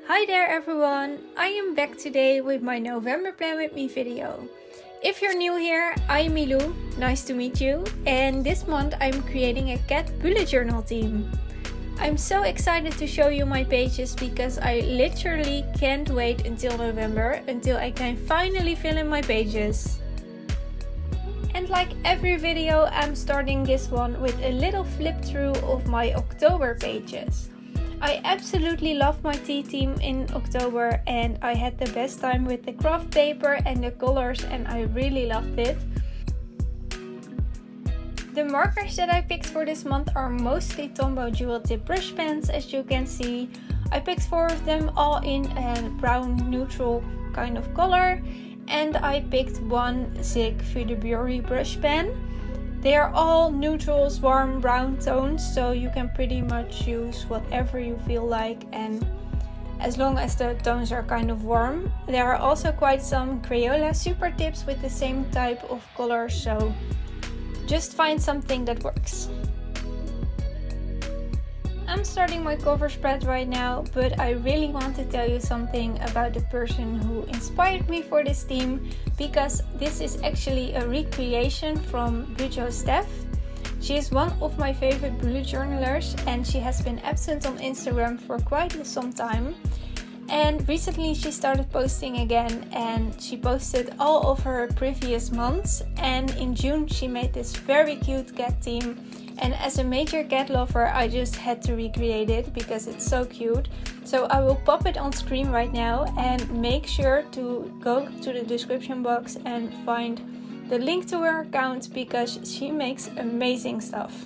Hi there everyone! I am back today with my November Plan With Me video. If you're new here, I'm Milou, nice to meet you, and this month I'm creating a cat bullet journal theme. I'm so excited to show you my pages because I literally can't wait until November until I can finally fill in my pages. And like every video, I'm starting this one with a little flip through of my October pages. I absolutely love my tea theme in October and I had the best time with the craft paper and the colors and I really loved it. The markers that I picked for this month are mostly Tombow dual tip brush pens, as you can see. I picked 4 of them all in a brown neutral kind of color and I picked one Zig Fudebriyori brush pen. They are all neutrals, warm brown tones, so you can pretty much use whatever you feel like, and as long as the tones are kind of warm. There are also quite some Crayola super tips with the same type of color, so just find something that works. I'm starting my cover spread right now, but I really want to tell you something about the person who inspired me for this theme, because this is actually a recreation from Steph. She is one of my favorite bullet journalers and she has been absent on Instagram for quite some time. And recently she started posting again and she posted all of her previous months, and in June she made this very cute cat theme. And as a major cat lover, I just had to recreate it because it's so cute. So I will pop it on screen right now, and make sure to go to the description box and find the link to her account because she makes amazing stuff.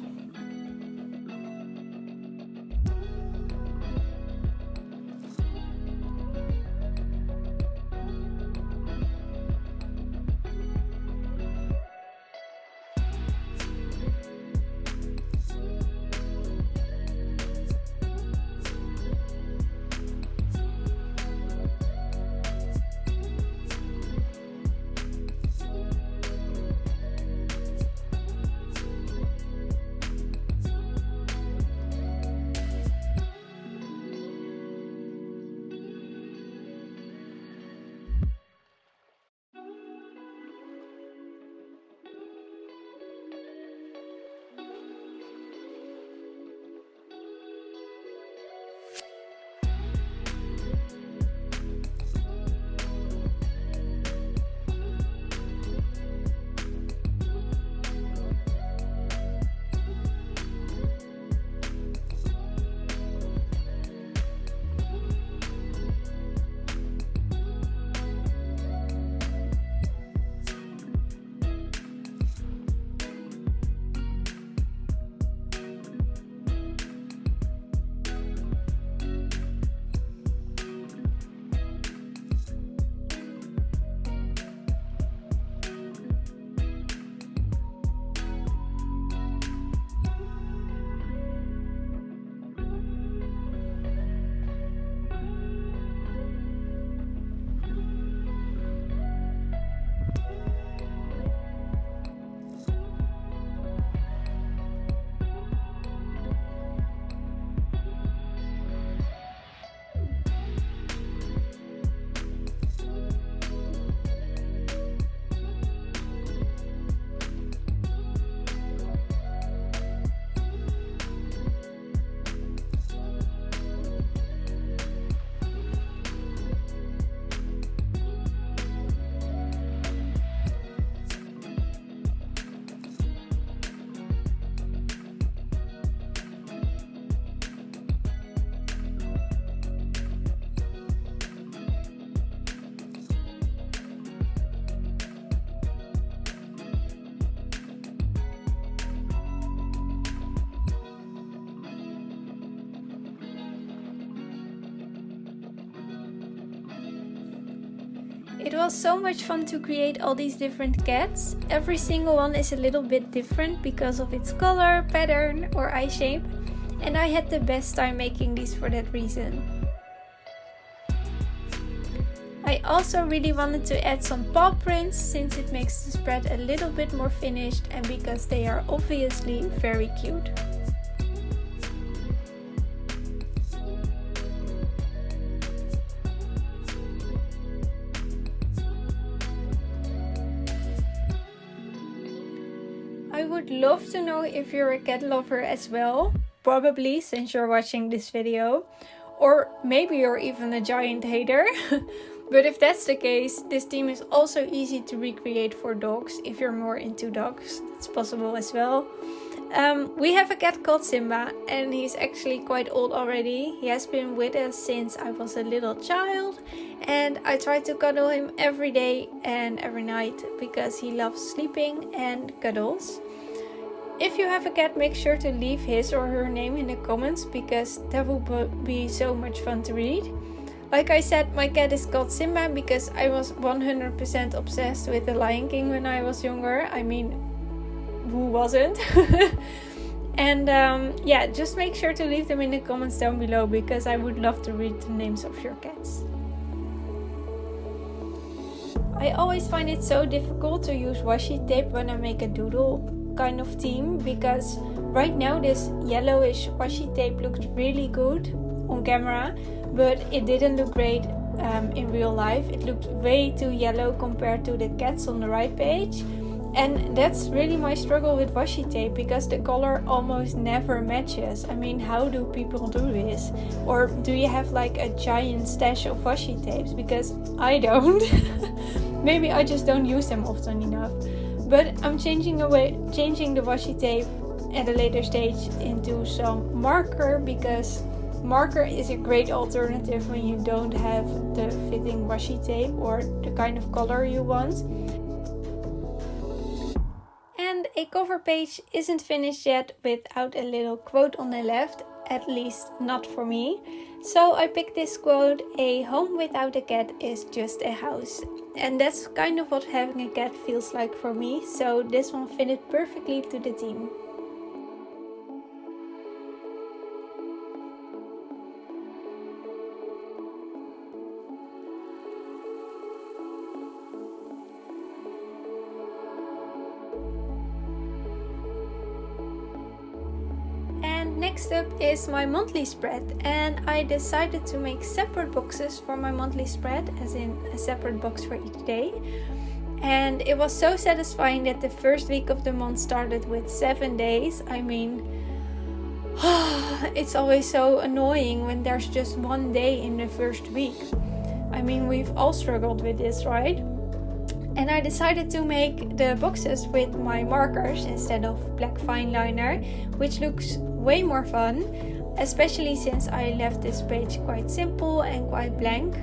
It was so much fun to create all these different cats. Every single one is a little bit different because of its color, pattern or eye shape, and I had the best time making these for that reason. I also really wanted to add some paw prints since it makes the spread a little bit more finished and because they are obviously very cute. I would love to know if you're a cat lover as well, probably since you're watching this video, or maybe you're even a giant hater. But if that's the case, this theme is also easy to recreate for dogs if you're more into dogs. It's possible as well. We have a cat called Simba, and he's actually quite old already. He has been with us since I was a little child, and I try to cuddle him every day and every night because he loves sleeping and cuddles. If you have a cat, make sure to leave his or her name in the comments because that would be so much fun to read. Like I said, my cat is called Simba because I was 100% obsessed with The Lion King when I was younger. I mean, who wasn't? And yeah, just make sure to leave them in the comments down below because I would love to read the names of your cats. I always find it so difficult to use washi tape when I make a doodle kind of theme because right now this yellowish washi tape looks really good on camera, but it didn't look great in real life. It looked way too yellow compared to the cats on the right page. And that's really my struggle with washi tape because the color almost never matches. I mean, how do people do this? Or do you have like a giant stash of washi tapes? Because I don't. Maybe I just don't use them often enough. But I'm changing the washi tape at a later stage into some marker because marker is a great alternative when you don't have the fitting washi tape or the kind of color you want. And a cover page isn't finished yet without a little quote on the left, at least not for me. So I picked this quote: "A home without a cat is just a house." And that's kind of what having a cat feels like for me, so this one fitted perfectly to the theme. Next up is my monthly spread, and I decided to make separate boxes for my monthly spread, as in a separate box for each day. And it was so satisfying that the first week of the month started with 7 days. I mean, it's always so annoying when there's just one day in the first week. I mean, we've all struggled with this, right? And I decided to make the boxes with my markers instead of black fine liner, which looks way more fun, especially since I left this page quite simple and quite blank.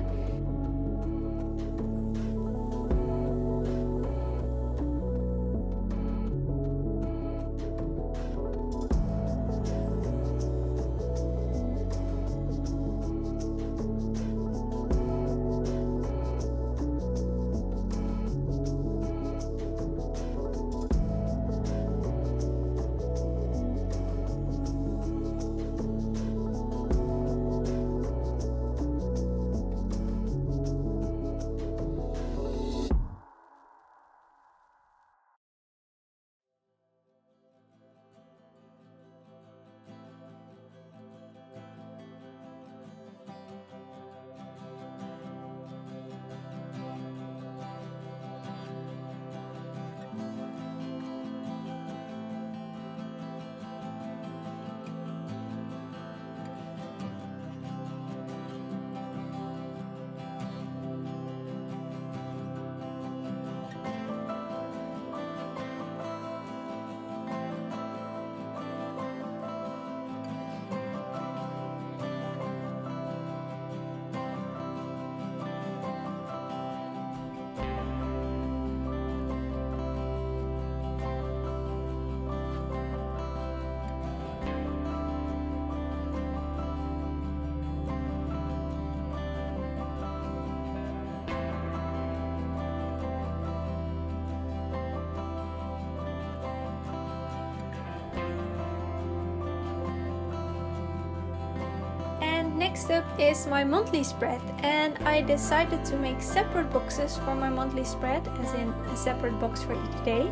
Next up is my monthly spread, and I decided to make separate boxes for my monthly spread, as in a separate box for each day.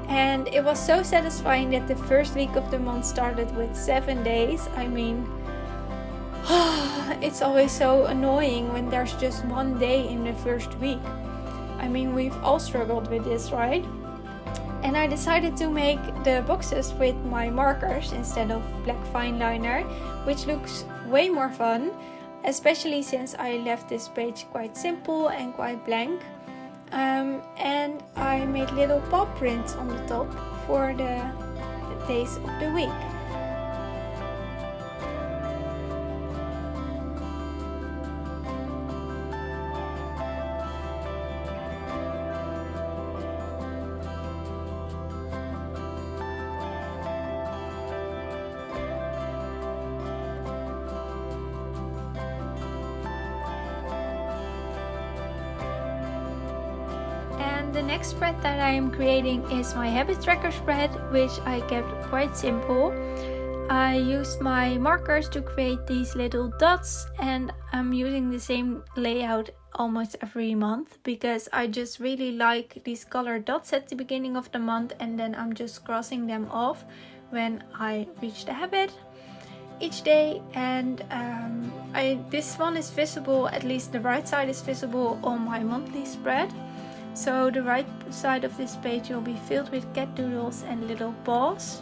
And it was so satisfying that the first week of the month started with 7 days. I mean, it's always so annoying when there's just one day in the first week. I mean, we've all struggled with this, right? And I decided to make the boxes with my markers instead of black fine liner, which looks way more fun, especially since I left this page quite simple and quite blank. And I made little paw prints on the top for the days of the week. The next spread that I am creating is my habit tracker spread, which I kept quite simple. I used my markers to create these little dots, and I'm using the same layout almost every month because I just really like these colored dots at the beginning of the month, and then I'm just crossing them off when I reach the habit each day. And this one is visible, at least the right side is visible on my monthly spread. So the right side of this page will be filled with cat doodles and little paws.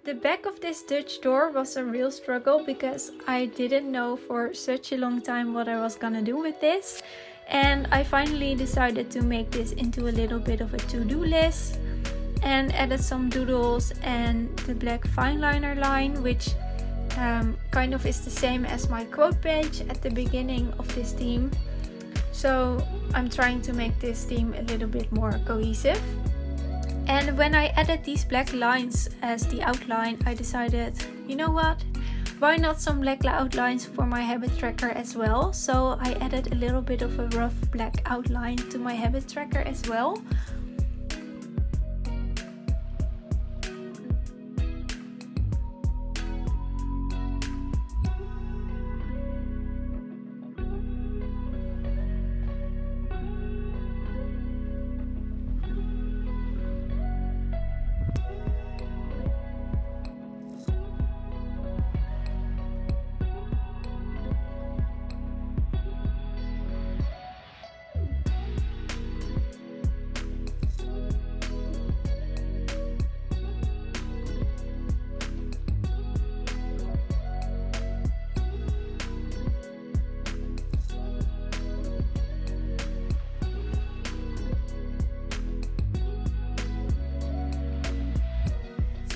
The back of this Dutch door was a real struggle because I didn't know for such a long time what I was gonna do with this. And I finally decided to make this into a little bit of a to-do list and added some doodles and the black fine liner line, which kind of is the same as my quote page at the beginning of this theme. So I'm trying to make this theme a little bit more cohesive. And when I added these black lines as the outline, I decided, you know what? Why not some black outlines for my habit tracker as well? So I added a little bit of a rough black outline to my habit tracker as well.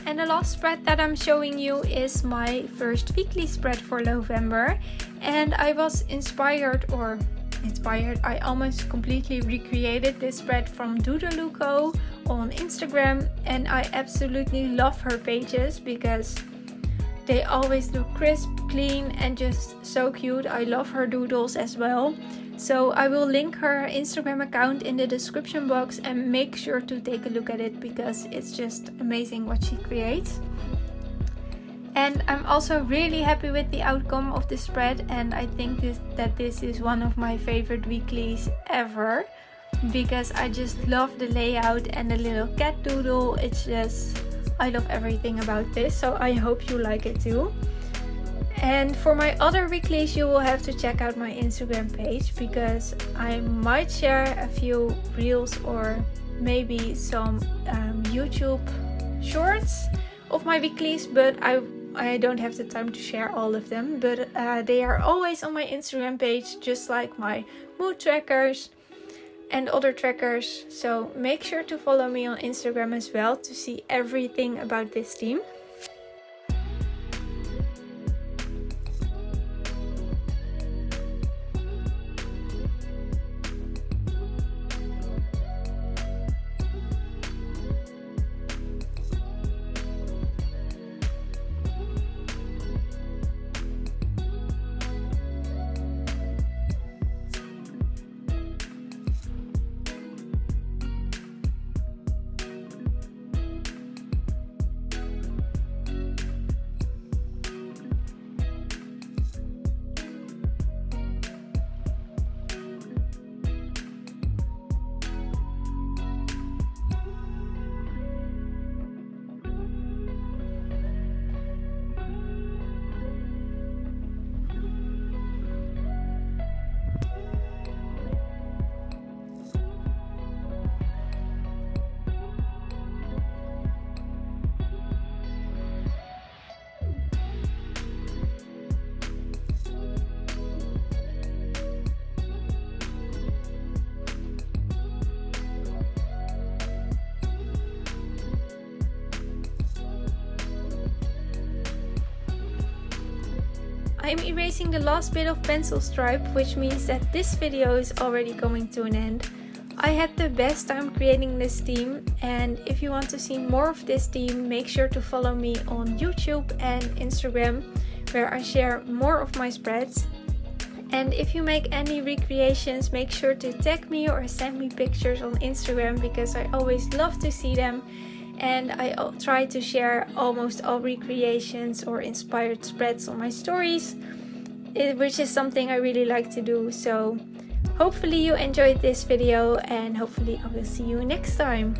And the last spread that I'm showing you is my first weekly spread for November. And I was inspired, I almost completely recreated this spread from Doodaloo on Instagram, and I absolutely love her pages because they always look crisp, clean, and just so cute. I love her doodles as well. So I will link her Instagram account in the description box, and make sure to take a look at it because it's just amazing what she creates. And I'm also really happy with the outcome of the spread, and I think that this is one of my favorite weeklies ever because I just love the layout and the little cat doodle. It's just, I love everything about this, so I hope you like it too. And for my other weeklies, you will have to check out my Instagram page because I might share a few reels or maybe some YouTube shorts of my weeklies, but I don't have the time to share all of them. But they are always on my Instagram page, just like my mood trackers and other trackers. So make sure to follow me on Instagram as well to see everything about this theme. I'm erasing the last bit of pencil stripe, which means that this video is already coming to an end. I had the best time creating this theme, and if you want to see more of this theme, make sure to follow me on YouTube and Instagram, where I share more of my spreads. And if you make any recreations, make sure to tag me or send me pictures on Instagram because I always love to see them. And I try to share almost all recreations or inspired spreads on my stories, which is something I really like to do. So hopefully you enjoyed this video, and hopefully I will see you next time.